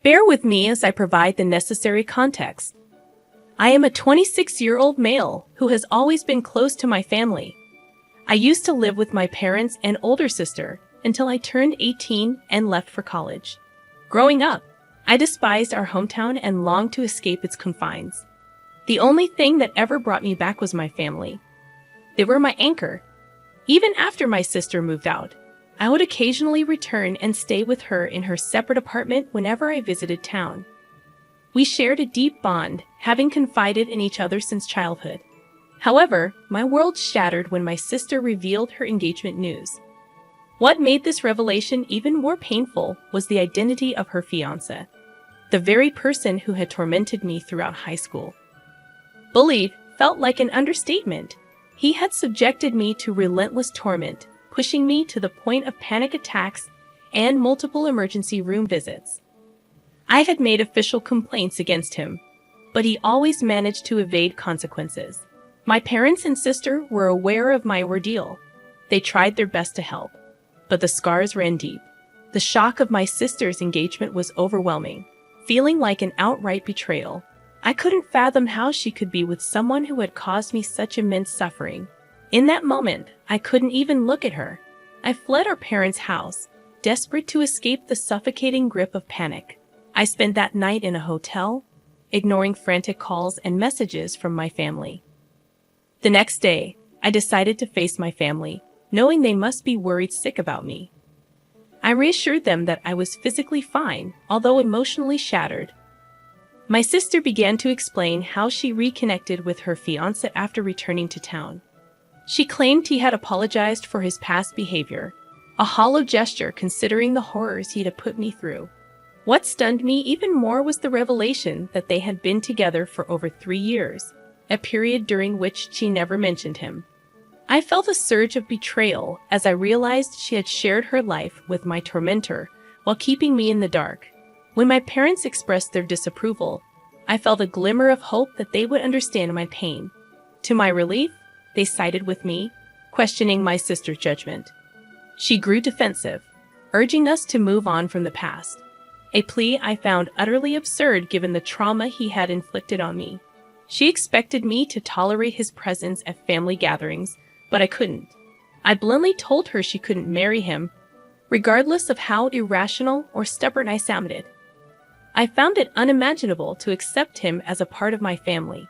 Bear with me as I provide the necessary context. I am a 26-year-old male who has always been close to my family. I used to live with my parents and older sister until I turned 18 and left for college. Growing up, I despised our hometown and longed to escape its confines. The only thing that ever brought me back was my family. They were my anchor. Even after my sister moved out, I would occasionally return and stay with her in her separate apartment whenever I visited town. We shared a deep bond, having confided in each other since childhood. However, my world shattered when my sister revealed her engagement news. What made this revelation even more painful was the identity of her fiancé, the very person who had tormented me throughout high school. Bullied felt like an understatement. He had subjected me to relentless torment, pushing me to the point of panic attacks and multiple emergency room visits. I had made official complaints against him, but he always managed to evade consequences. My parents and sister were aware of my ordeal. They tried their best to help, but the scars ran deep. The shock of my sister's engagement was overwhelming, feeling like an outright betrayal. I couldn't fathom how she could be with someone who had caused me such immense suffering. In that moment, I couldn't even look at her. I fled our parents' house, desperate to escape the suffocating grip of panic. I spent that night in a hotel, ignoring frantic calls and messages from my family. The next day, I decided to face my family, knowing they must be worried sick about me. I reassured them that I was physically fine, although emotionally shattered. My sister began to explain how she reconnected with her fiancé after returning to town. She claimed he had apologized for his past behavior, a hollow gesture considering the horrors he had put me through. What stunned me even more was the revelation that they had been together for over 3 years, a period during which she never mentioned him. I felt a surge of betrayal as I realized she had shared her life with my tormentor while keeping me in the dark. When my parents expressed their disapproval, I felt a glimmer of hope that they would understand my pain. To my relief, they sided with me, questioning my sister's judgment. She grew defensive, urging us to move on from the past, a plea I found utterly absurd given the trauma he had inflicted on me. She expected me to tolerate his presence at family gatherings, but I couldn't. I bluntly told her she couldn't marry him, regardless of how irrational or stubborn I sounded. I found it unimaginable to accept him as a part of my family.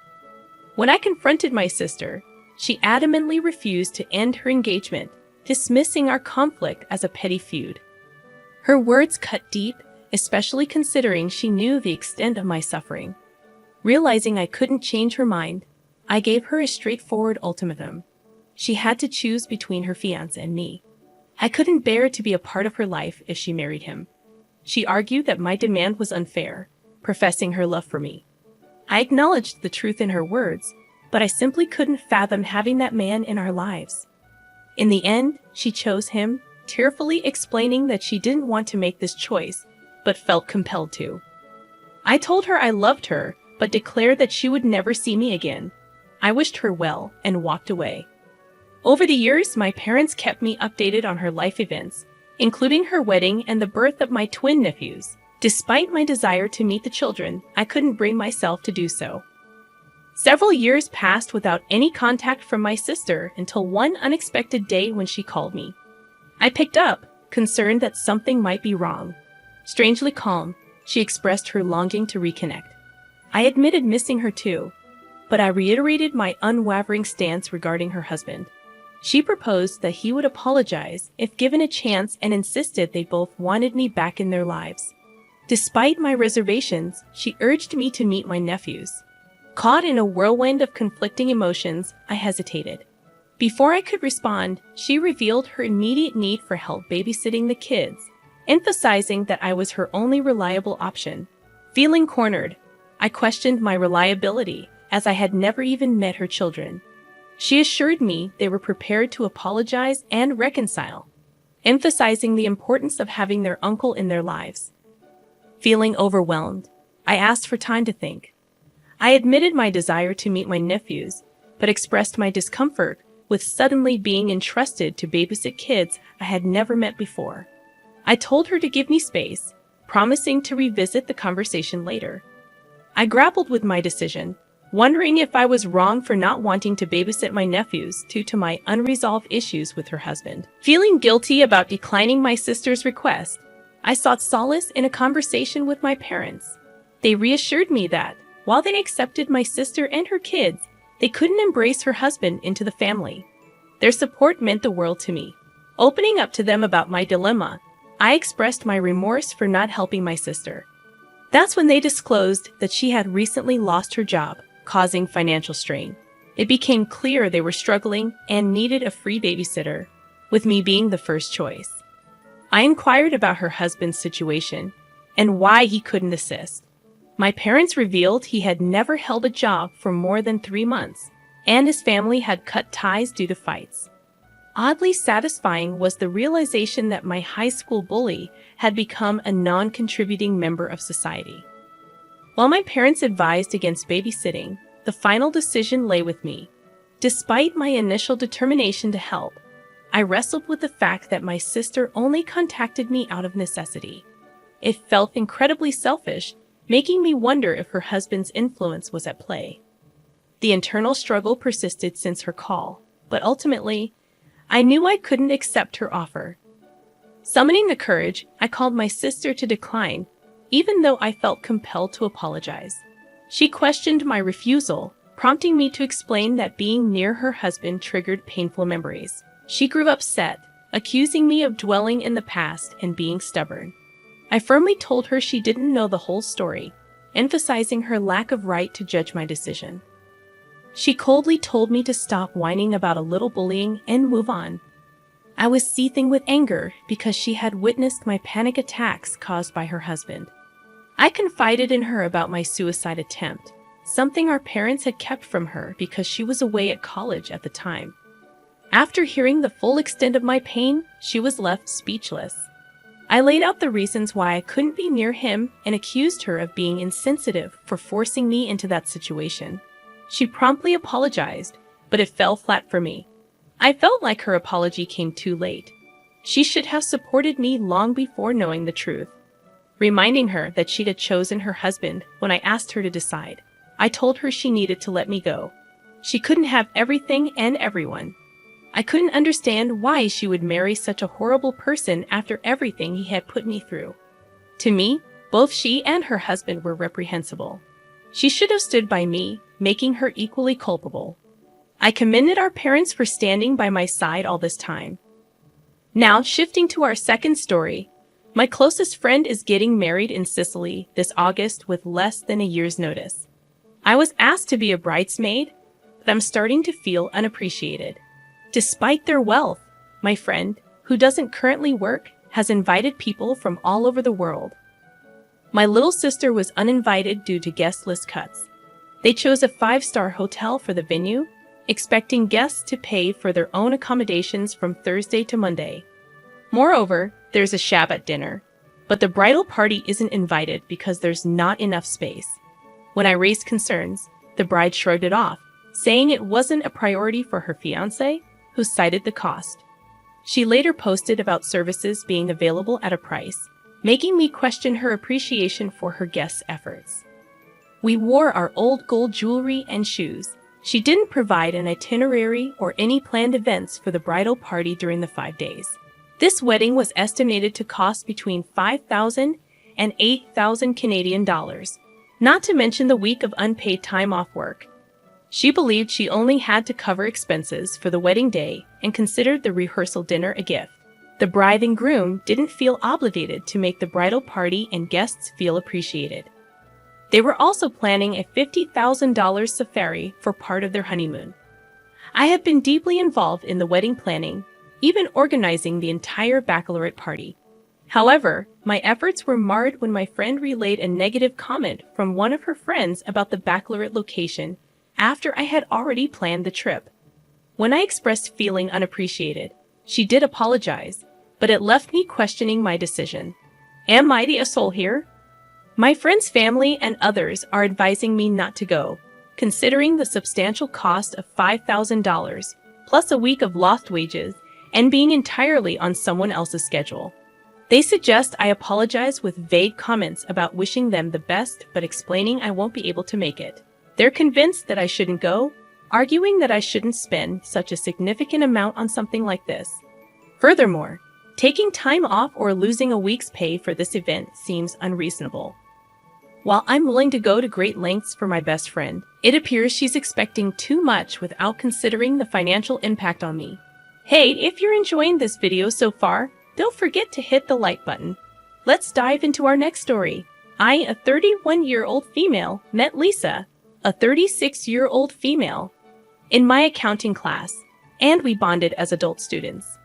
When I confronted my sister, she adamantly refused to end her engagement, dismissing our conflict as a petty feud. Her words cut deep, especially considering she knew the extent of my suffering. Realizing I couldn't change her mind, I gave her a straightforward ultimatum. She had to choose between her fiancé and me. I couldn't bear to be a part of her life if she married him. She argued that my demand was unfair, professing her love for me. I acknowledged the truth in her words, but I simply couldn't fathom having that man in our lives. In the end, she chose him, tearfully explaining that she didn't want to make this choice, but felt compelled to. I told her I loved her, but declared that she would never see me again. I wished her well and walked away. Over the years, my parents kept me updated on her life events, including her wedding and the birth of my twin nephews. Despite my desire to meet the children, I couldn't bring myself to do so. Several years passed without any contact from my sister until one unexpected day when she called me. I picked up, concerned that something might be wrong. Strangely calm, she expressed her longing to reconnect. I admitted missing her too, but I reiterated my unwavering stance regarding her husband. She proposed that he would apologize if given a chance and insisted they both wanted me back in their lives. Despite my reservations, she urged me to meet my nephews. Caught in a whirlwind of conflicting emotions, I hesitated. Before I could respond, she revealed her immediate need for help babysitting the kids, emphasizing that I was her only reliable option. Feeling cornered, I questioned my reliability, as I had never even met her children. She assured me they were prepared to apologize and reconcile, emphasizing the importance of having their uncle in their lives. Feeling overwhelmed, I asked for time to think. I admitted my desire to meet my nephews, but expressed my discomfort with suddenly being entrusted to babysit kids I had never met before. I told her to give me space, promising to revisit the conversation later. I grappled with my decision, wondering if I was wrong for not wanting to babysit my nephews due to my unresolved issues with her husband. Feeling guilty about declining my sister's request, I sought solace in a conversation with my parents. They reassured me that, while they accepted my sister and her kids, they couldn't embrace her husband into the family. Their support meant the world to me. Opening up to them about my dilemma, I expressed my remorse for not helping my sister. That's when they disclosed that she had recently lost her job, causing financial strain. It became clear they were struggling and needed a free babysitter, with me being the first choice. I inquired about her husband's situation and why he couldn't assist. My parents revealed he had never held a job for more than 3 months, and his family had cut ties due to fights. Oddly satisfying was the realization that my high school bully had become a non-contributing member of society. While my parents advised against babysitting, the final decision lay with me. Despite my initial determination to help, I wrestled with the fact that my sister only contacted me out of necessity. It felt incredibly selfish, making me wonder if her husband's influence was at play. The internal struggle persisted since her call, but ultimately, I knew I couldn't accept her offer. Summoning the courage, I called my sister to decline, even though I felt compelled to apologize. She questioned my refusal, prompting me to explain that being near her husband triggered painful memories. She grew upset, accusing me of dwelling in the past and being stubborn. I firmly told her she didn't know the whole story, emphasizing her lack of right to judge my decision. She coldly told me to stop whining about a little bullying and move on. I was seething with anger because she had witnessed my panic attacks caused by her husband. I confided in her about my suicide attempt, something our parents had kept from her because she was away at college at the time. After hearing the full extent of my pain, she was left speechless. I laid out the reasons why I couldn't be near him and accused her of being insensitive for forcing me into that situation. She promptly apologized, but it fell flat for me. I felt like her apology came too late. She should have supported me long before knowing the truth. Reminding her that she'd had chosen her husband when I asked her to decide, I told her she needed to let me go. She couldn't have everything and everyone. I couldn't understand why she would marry such a horrible person after everything he had put me through. To me, both she and her husband were reprehensible. She should have stood by me, making her equally culpable. I commended our parents for standing by my side all this time. Now, shifting to our second story, my closest friend is getting married in Sicily this August with less than a year's notice. I was asked to be a bridesmaid, but I'm starting to feel unappreciated. Despite their wealth, my friend, who doesn't currently work, has invited people from all over the world. My little sister was uninvited due to guest list cuts. They chose a 5-star hotel for the venue, expecting guests to pay for their own accommodations from Thursday to Monday. Moreover, there's a Shabbat dinner, but the bridal party isn't invited because there's not enough space. When I raised concerns, the bride shrugged it off, saying it wasn't a priority for her fiancé, who cited the cost. She later posted about services being available at a price, making me question her appreciation for her guests' efforts. We wore our old gold jewelry and shoes. She didn't provide an itinerary or any planned events for the bridal party during the 5 days. This wedding was estimated to cost between $5,000 and $8,000 Canadian dollars, not to mention the week of unpaid time off work. She believed she only had to cover expenses for the wedding day and considered the rehearsal dinner a gift. The bride and groom didn't feel obligated to make the bridal party and guests feel appreciated. They were also planning a $50,000 safari for part of their honeymoon. I have been deeply involved in the wedding planning, even organizing the entire baccalaureate party. However, my efforts were marred when my friend relayed a negative comment from one of her friends about the baccalaureate location after I had already planned the trip. When I expressed feeling unappreciated, she did apologize, but it left me questioning my decision. Am I the asshole here? My friend's family and others are advising me not to go, considering the substantial cost of $5,000, plus a week of lost wages, and being entirely on someone else's schedule. They suggest I apologize with vague comments about wishing them the best but explaining I won't be able to make it. They're convinced that I shouldn't go, arguing that I shouldn't spend such a significant amount on something like this. Furthermore, taking time off or losing a week's pay for this event seems unreasonable. While I'm willing to go to great lengths for my best friend, it appears she's expecting too much without considering the financial impact on me. Hey, if you're enjoying this video so far, don't forget to hit the like button. Let's dive into our next story. I, a 31-year-old female, met Lisa, a 36-year-old female, in my accounting class, and we bonded as adult students.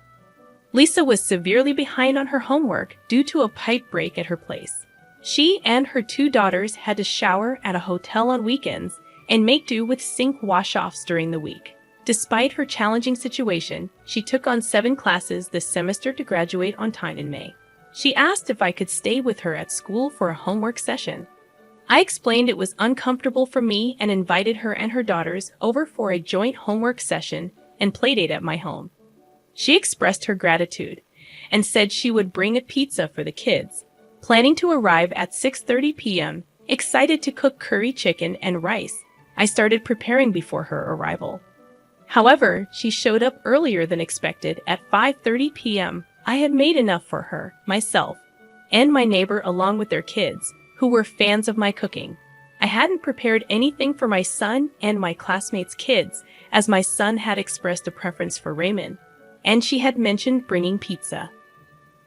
Lisa was severely behind on her homework due to a pipe break at her place. She and her 2 daughters had to shower at a hotel on weekends and make do with sink wash-offs during the week. Despite her challenging situation, she took on 7 classes this semester to graduate on time in May. She asked if I could stay with her at school for a homework session. I explained it was uncomfortable for me and invited her and her daughters over for a joint homework session and playdate at my home. She expressed her gratitude and said she would bring a pizza for the kids, planning to arrive at 6:30 p.m., excited to cook curry chicken and rice. I started preparing before her arrival. However, she showed up earlier than expected at 5:30 p.m. I had made enough for her, myself, and my neighbor along with their kids, who were fans of my cooking. I hadn't prepared anything for my son and my classmates' kids, as my son had expressed a preference for ramen, and she had mentioned bringing pizza.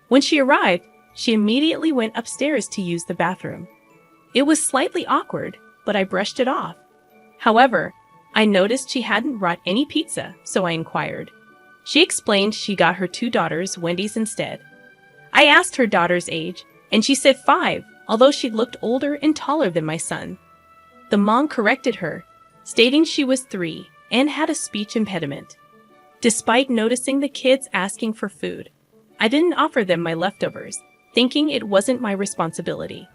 When she arrived, she immediately went upstairs to use the bathroom. It was slightly awkward, but I brushed it off. However, I noticed she hadn't brought any pizza, so I inquired. She explained she got her 2 daughters Wendy's instead. I asked her daughter's age, and she said 5, although she looked older and taller than my son. The mom corrected her, stating she was 3 and had a speech impediment. Despite noticing the kids asking for food, I didn't offer them my leftovers, thinking it wasn't my responsibility.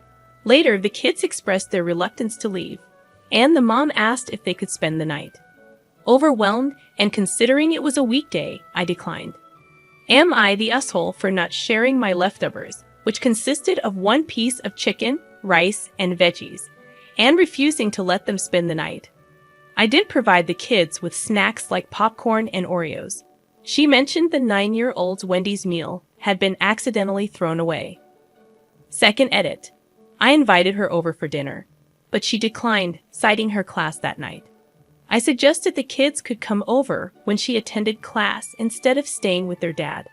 Later, the kids expressed their reluctance to leave, and the mom asked if they could spend the night. Overwhelmed and considering it was a weekday, I declined. Am I the asshole for not sharing my leftovers, which consisted of 1 piece of chicken, rice, and veggies, and refusing to let them spend the night? I did provide the kids with snacks like popcorn and Oreos. She mentioned the 9-year-old's Wendy's meal had been accidentally thrown away. Second edit. I invited her over for dinner, but she declined, citing her class that night. I suggested the kids could come over when she attended class instead of staying with their dad.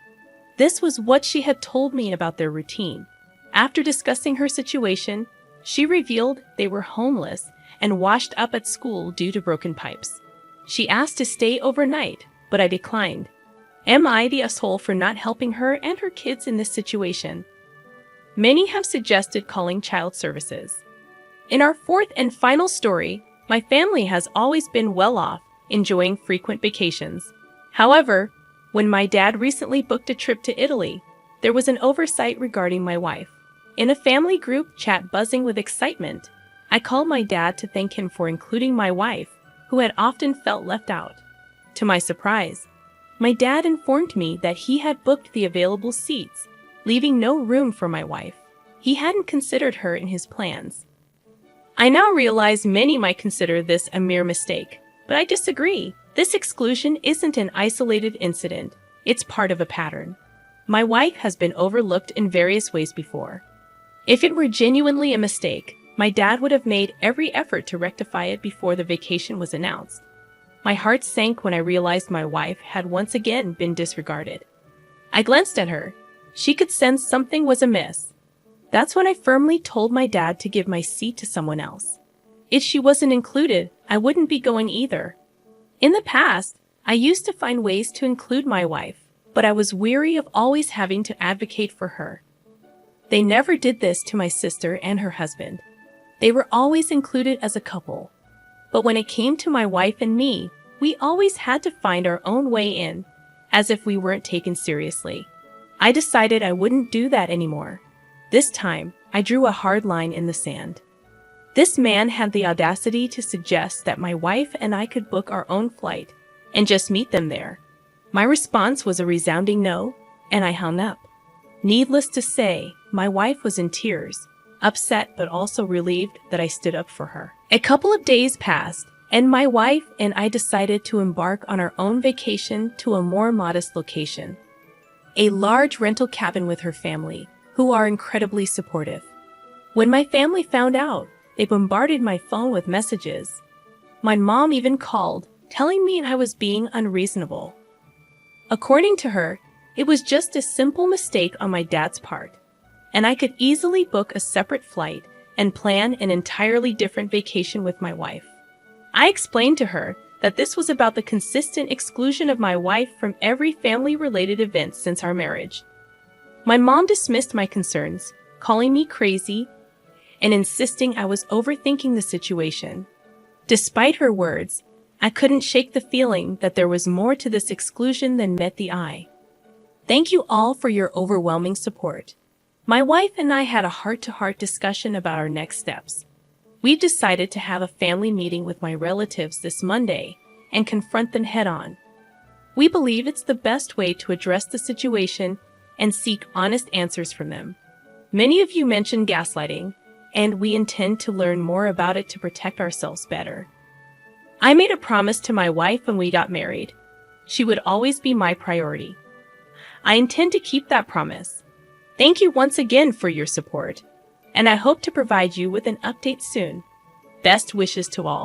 This was what she had told me about their routine. After discussing her situation, she revealed they were homeless and washed up at school due to broken pipes. She asked to stay overnight, but I declined. Am I the asshole for not helping her and her kids in this situation? Many have suggested calling child services. In our 4th and final story, my family has always been well off, enjoying frequent vacations. However, when my dad recently booked a trip to Italy, there was an oversight regarding my wife. In a family group chat buzzing with excitement, I called my dad to thank him for including my wife, who had often felt left out. To my surprise, my dad informed me that he had booked the available seats, leaving no room for my wife. He hadn't considered her in his plans. I now realize many might consider this a mere mistake, but I disagree. This exclusion isn't an isolated incident, it's part of a pattern. My wife has been overlooked in various ways before. If it were genuinely a mistake, my dad would have made every effort to rectify it before the vacation was announced. My heart sank when I realized my wife had once again been disregarded. I glanced at her. She could sense something was amiss. That's when I firmly told my dad to give my seat to someone else. If she wasn't included, I wouldn't be going either. In the past, I used to find ways to include my wife, but I was weary of always having to advocate for her. They never did this to my sister and her husband. They were always included as a couple. But when it came to my wife and me, we always had to find our own way in, as if we weren't taken seriously. I decided I wouldn't do that anymore. This time, I drew a hard line in the sand. This man had the audacity to suggest that my wife and I could book our own flight and just meet them there. My response was a resounding no, and I hung up. Needless to say, my wife was in tears, upset but also relieved that I stood up for her. A couple of days passed, and my wife and I decided to embark on our own vacation to a more modest location. A large rental cabin with her family, who are incredibly supportive. When my family found out, they bombarded my phone with messages. My mom even called, telling me I was being unreasonable. According to her, it was just a simple mistake on my dad's part, and I could easily book a separate flight and plan an entirely different vacation with my wife. I explained to her that this was about the consistent exclusion of my wife from every family-related event since our marriage. My mom dismissed my concerns, calling me crazy and insisting I was overthinking the situation. Despite her words, I couldn't shake the feeling that there was more to this exclusion than met the eye. Thank you all for your overwhelming support. My wife and I had a heart-to-heart discussion about our next steps. We've decided to have a family meeting with my relatives this Monday and confront them head-on. We believe it's the best way to address the situation and seek honest answers from them. Many of you mentioned gaslighting, and we intend to learn more about it to protect ourselves better. I made a promise to my wife when we got married. She would always be my priority. I intend to keep that promise. Thank you once again for your support, and I hope to provide you with an update soon. Best wishes to all.